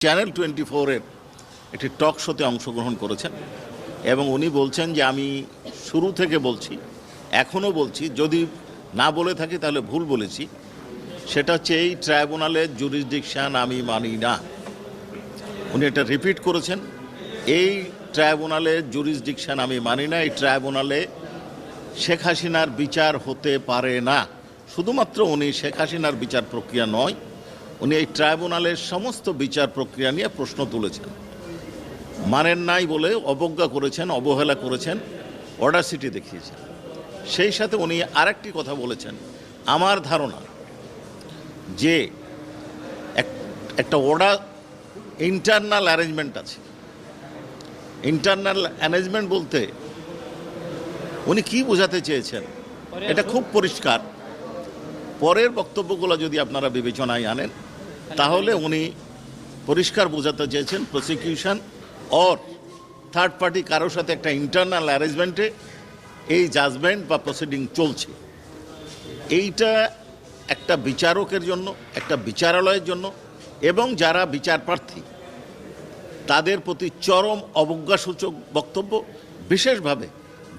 Channel 24-এর একটি টক শোতে অংশগ্রহণ করেছেন এবং উনি বলছেন যে আমি শুরু থেকে বলছি, এখনও বলছি, যদি না বলে থাকি তাহলে ভুল বলেছি। সেটা হচ্ছে এই ট্রাইব্যুনালের জুরিসডিকশান আমি মানি না। উনি এটা রিপিট করেছেন, এই ট্রাইব্যুনালের জুরিসডিকশান আমি মানি না। এই ট্রাইব্যুনালে শেখ হাসিনার বিচার হতে পারে না। শুধুমাত্র উনি শেখ হাসিনার বিচার প্রক্রিয়া নয়, উনি এই ট্রাইব্যুনালের সমস্ত বিচার প্রক্রিয়া নিয়ে প্রশ্ন তুলেছেন। মানেন নাই বলে অবজ্ঞা করেছেন, অবহেলা করেছেন, অডাসিটি দেখিয়েছেন। সেই সাথে উনি আরেকটি কথা বলেছেন, আমার ধারণা যে একটা ইন্টারনাল অ্যারেঞ্জমেন্ট আছে। ইন্টারনাল অ্যারেঞ্জমেন্ট বলতে উনি কি বোঝাতে চেয়েছেন এটা খুব পরিষ্কার। পরের বক্তব্যগুলো যদি আপনারা বিবেচনায় আনেন তাহলে উনি পরিষ্কার বোঝাতে চেয়েছেন প্রসিকিউশন অর থার্ড পার্টি কারোর সাথে একটা ইন্টারনাল অ্যারেঞ্জমেন্টে এই জাজমেন্ট বা প্রসিডিং চলছে। এইটা একটা বিচারকের জন্য, একটা বিচারালয়ের জন্য এবং যারা বিচারপ্রার্থী তাদের প্রতি চরম অবজ্ঞাসূচক বক্তব্য, বিশেষভাবে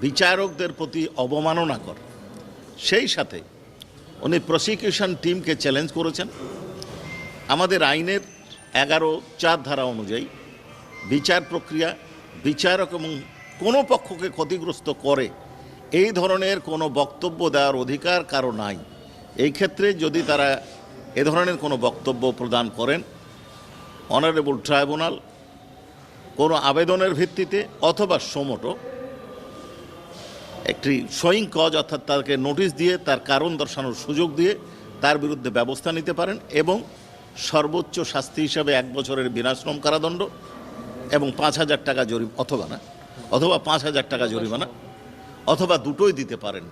বিচারকদের প্রতি অবমাননাকর। সেই সাথে উনি প্রসিকিউশন টিমকে চ্যালেঞ্জ করেছেন। আমাদের আইনের 11(4) ধারা অনুযায়ী বিচার প্রক্রিয়া, বিচারক এবং কোনো পক্ষকে ক্ষতিগ্রস্ত করে এই ধরনের কোনো বক্তব্য দেওয়ার অধিকার কারো নাই। এই ক্ষেত্রে যদি তারা এ ধরনের কোনো বক্তব্য প্রদান করেন, অনারেবল ট্রাইব্যুনাল কোনো আবেদনের ভিত্তিতে অথবা সোমোটো একটি শোয়িং কজ, অর্থাৎ তাকে নোটিশ দিয়ে তার কারণ দর্শানোর সুযোগ দিয়ে তার বিরুদ্ধে ব্যবস্থা নিতে পারেন এবং সর্বোচ্চ শাস্তি হিসাবে 1 বছরের বিনাশ্রম কারাদণ্ড এবং 5,000 টাকা জরিমানা অথবা 5,000 টাকা জরিমানা অথবা দুটোই দিতে পারেন।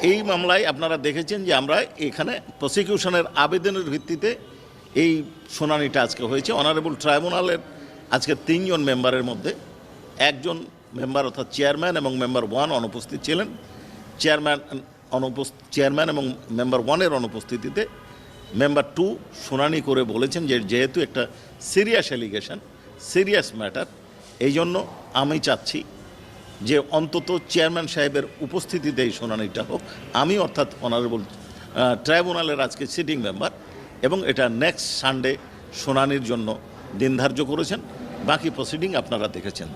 এই মামলায় আপনারা দেখেছেন যে আমরা এখানে প্রসিকিউশনের আবেদনের ভিত্তিতে এই শুনানিটা আজকে হয়েছে। অনারেবল ট্রাইব্যুনালের আজকে 3 জন মেম্বারের মধ্যে একজন মেম্বার অর্থাৎ চেয়ারম্যান এবং মেম্বার 1 অনুপস্থিত ছিলেন। চেয়ারম্যান এবং মেম্বার 1-এর অনুপস্থিতিতে মেম্বার 2 শুনানি করে বলেছেন যে যেহেতু একটা সিরিয়াস অ্যালিগেশন, সিরিয়াস ম্যাটার, এই জন্য আমি চাচ্ছি যে অন্তত চেয়ারম্যান সাহেবের উপস্থিতিতে এই শুনানিটা হোক। আমি অর্থাৎ অনারেবল ট্রাইব্যুনালের আজকে সিটিং মেম্বার এবং এটা নেক্সট সানডে শুনানির জন্য দিন ধার্য করেছেন। বাকি প্রসিডিং আপনারা দেখেছেন।